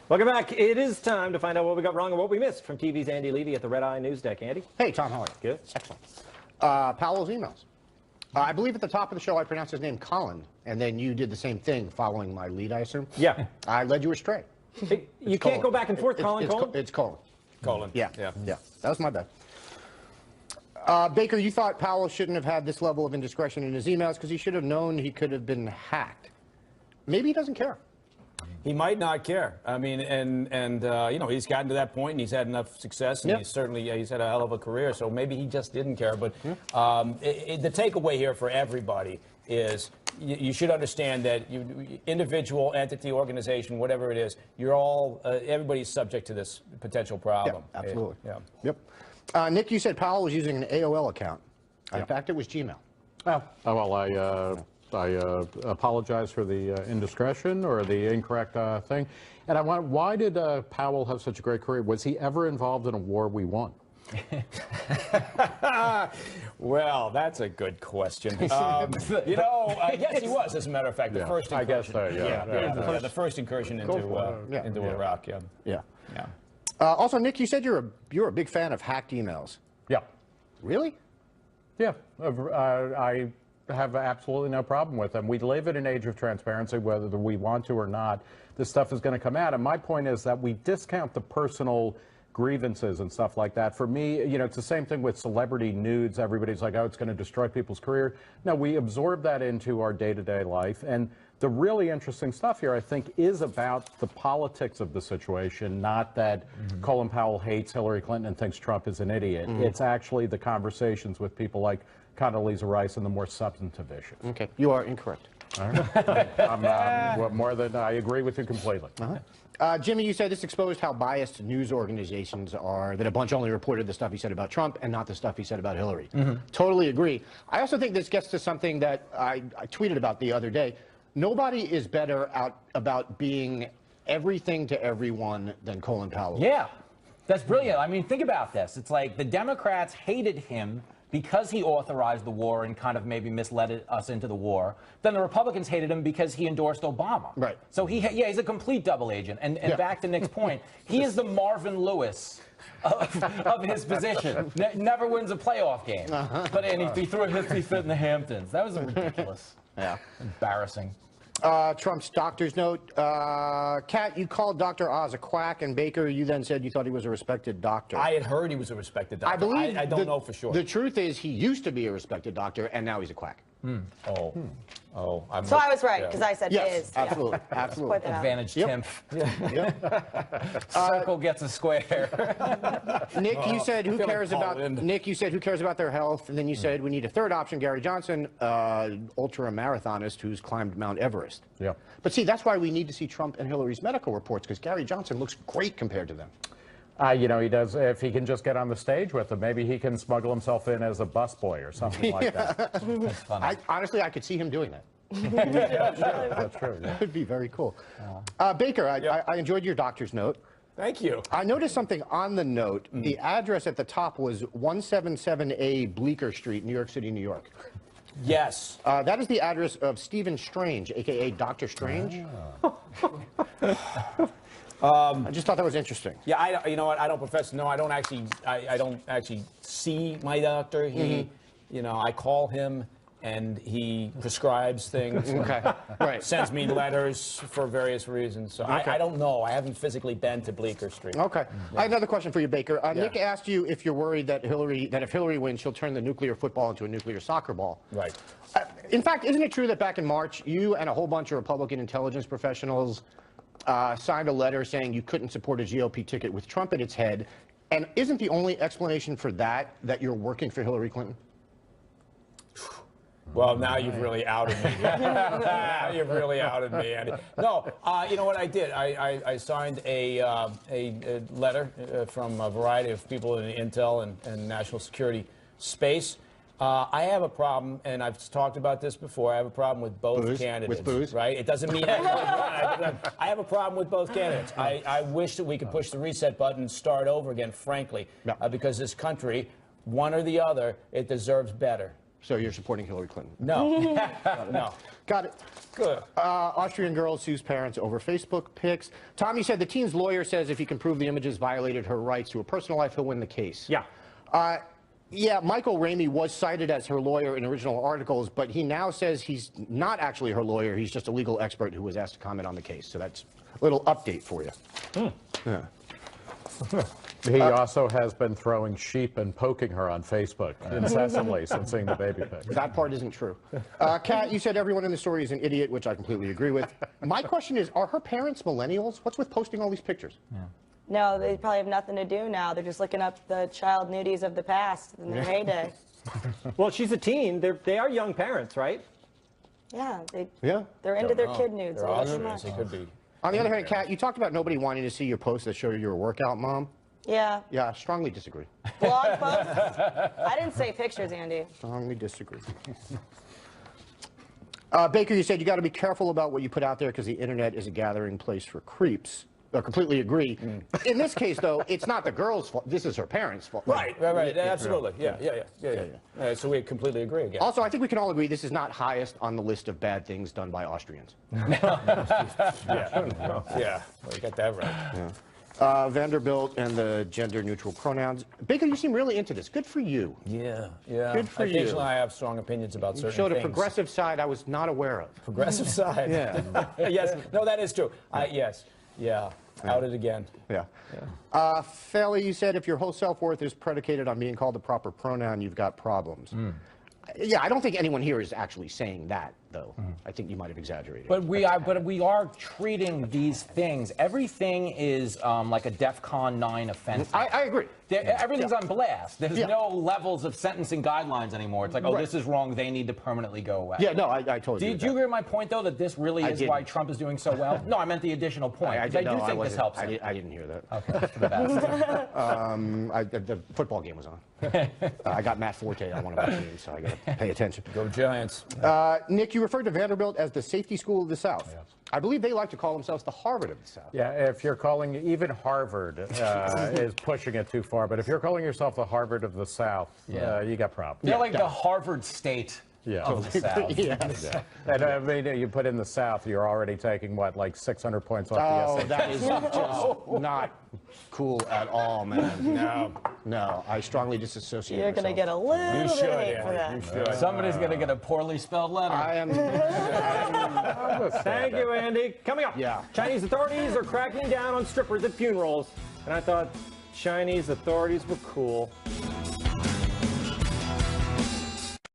Welcome back. It is time to find out what we got wrong and what we missed from TV's Andy Levy at the Red Eye News Deck. Andy? Hey, Tom, how are you? Good. Excellent. Powell's emails. I believe at the top of the show I pronounced his name Colin, and then you did the same thing following my lead, I assume? Yeah. I led you astray. You can't go back and forth, Colin. It's Colin. Colin. Yeah. That was my bad. Baker, you thought Powell shouldn't have had this level of indiscretion in his emails because he should have known he could have been hacked. Maybe he doesn't care. He might not care. I mean, you know, he's gotten to that point and he's had enough success and he's had a hell of a career. So maybe he just didn't care. But the takeaway here for everybody is you should understand that individual, entity, organization, whatever it is, you're all everybody's subject to this potential problem. Yeah, absolutely. Yep. Nick, you said Powell was using an AOL account. In fact, it was Gmail. Oh, well, I apologize for the indiscretion or the incorrect thing. And why did Powell have such a great career? Was he ever involved in a war we won? Well, that's a good question. You know, yes, he was, as a matter of fact, the first incursion. I guess so, the first incursion into Iraq, Yeah. Also, Nick, you said you're a big fan of hacked emails. Yeah. Really? Yeah. I have absolutely no problem with them. We live in an age of transparency, whether we want to or not. This stuff is going to come out. And my point is that we discount the personal grievances and stuff like that. For me, you know, it's the same thing with celebrity nudes. Everybody's like, oh, it's going to destroy people's career. No, we absorb that into our day-to-day life. And the really interesting stuff here, I think, is about the politics of the situation, not that Colin Powell hates Hillary Clinton and thinks Trump is an idiot. It's actually the conversations with people like Condoleezza Rice and the more substantive issues. Okay, you are incorrect. All right. More than I agree with you completely. Jimmy, you said this exposed how biased news organizations are, that a bunch only reported the stuff he said about Trump and not the stuff he said about Hillary. Totally agree. I also think this gets to something that I tweeted about the other day. Nobody is better about being everything to everyone than Colin Powell. Yeah, that's brilliant. I mean, think about this. It's like the Democrats hated him because he authorized the war and kind of maybe misled us into the war. Then the Republicans hated him because he endorsed Obama. Right. So he's a complete double agent. And back to Nick's point, he is the Marvin Lewis of his position. Never wins a playoff game. But he threw a 50 fit in the Hamptons. That was ridiculous. Yeah. Embarrassing. Trump's doctor's note. Kat, you called Dr. Oz a quack, and Baker, you then said you thought he was a respected doctor. I had heard he was a respected doctor. I believe I don't know for sure. The truth is he used to be a respected doctor, and now he's a quack. So I was right, because I said yes, is. absolutely. Absolutely. Advantage Timpf. Circle gets a square. Nick, you said who cares about Nick, you said who cares about their health, and then you said we need a third option, Gary Johnson, ultra marathonist who's climbed Mount Everest. Yeah. But see, that's why we need to see Trump and Hillary's medical reports, because Gary Johnson looks great compared to them. You know, he does. If he can just get on the stage with them, maybe he can smuggle himself in as a busboy or something like that. That's funny. Honestly, I could see him doing that. That's true. Yeah. That would be very cool. Baker, I enjoyed your doctor's note. Thank you. I noticed something on the note. The address at the top was 177A Bleecker Street, New York City, New York. Yes. That is the address of Stephen Strange, a.k.a. Dr. Strange. I just thought that was interesting. Yeah, you know what? I don't profess to know. I don't actually see my doctor. He, you know, I call him and he prescribes things. Okay, right. Sends me letters for various reasons. So I don't know. I haven't physically been to Bleecker Street. Okay. I have another question for you, Baker. Nick asked you if you're worried that if Hillary wins, she'll turn the nuclear football into a nuclear soccer ball. Right. In fact, isn't it true that back in March, you and a whole bunch of Republican intelligence professionals signed a letter saying you couldn't support a GOP ticket with Trump at its head? And isn't the only explanation for that you're working for Hillary Clinton? Well, now you've really outed me. Now you've really outed me, Andy. No, you know what I did? I signed a letter from a variety of people in the intel and national security space. I have a problem, and I've talked about this before. I have a problem with both candidates. With booze? Right? It doesn't mean I have a problem with both candidates. I wish that we could push the reset button and start over again, frankly, because this country, one or the other, it deserves better. So you're supporting Hillary Clinton? No. No. Got it. Good. Austrian girl sues parents over Facebook pics. Tommy said the teen's lawyer says if he can prove the images violated her rights to a personal life, he'll win the case. Yeah. Yeah, Michael Ramey was cited as her lawyer in original articles, but he now says he's not actually her lawyer. He's just a legal expert who was asked to comment on the case. So that's a little update for you. Yeah. He also has been throwing sheep and poking her on Facebook incessantly since seeing the baby pic. That part isn't true. Kat, you said everyone in the story is an idiot, which I completely agree with. My question is, are her parents millennials? What's with posting all these pictures? Yeah. No, they probably have nothing to do now. They're just looking up the child nudies of the past in their heyday. Well, she's a teen. They are young parents, right? Yeah, Yeah. they're into their kid nudes. They're a little awesome. too much. It could be. On the other hand, Kat, you talked about nobody wanting to see your posts that show you're a workout mom. Yeah. Yeah, strongly disagree. Blog posts? I didn't say pictures, Andy. Strongly disagree. Baker, you said you got to be careful about what you put out there because the internet is a gathering place for creeps. I completely agree. In this case, though, it's not the girl's fault. This is her parents' fault. Right. Absolutely. Yeah. So we completely agree again. Also, I think we can all agree this is not highest on the list of bad things done by Austrians. Yeah. Well, you got that right. Yeah. Vanderbilt and the gender-neutral pronouns. Baker, you seem really into this. Good for you. Yeah. Good for you. Occasionally, I have strong opinions about certain Showed things. a progressive side I was not aware of. Progressive side. Yeah. Yes. No, that is true. Yes. Yeah. Outed again. Yeah. Failla, you said if your whole self-worth is predicated on being called the proper pronoun, you've got problems. Yeah, I don't think anyone here is actually saying that, though. I think you might have exaggerated. But we are treating these things. Everything is like a DEFCON 9 offense. I agree. Everything's on blast. There's no levels of sentencing guidelines anymore. It's like, oh, this is wrong. They need to permanently go away. Yeah, no, I totally agree. Did you agree with my point, though, that this really is why Trump is doing so well? No, I meant the additional point. I do think this helps him. I didn't hear that. Okay, for the best. The football game was on. I got Matt Forte on one of my teams, so I got to pay attention. Go Giants. Nick, you referred to Vanderbilt as the safety school of the South. Yes. I believe they like to call themselves the Harvard of the South. Yeah, if you're calling, even Harvard is pushing it too far, but if you're calling yourself the Harvard of the South, you got problems. They're like the Harvard State of the South. Yes. And I mean, you put in the South, you're already taking, what, like 600 points off the SAT? That is just not cool at all, man. No, I strongly disassociate You're going to get a little bit of hate for that. You should. Somebody's going to get a poorly spelled letter. I am. Thank you, Andy. Coming up, Chinese authorities are cracking down on strippers at funerals. And I thought Chinese authorities were cool.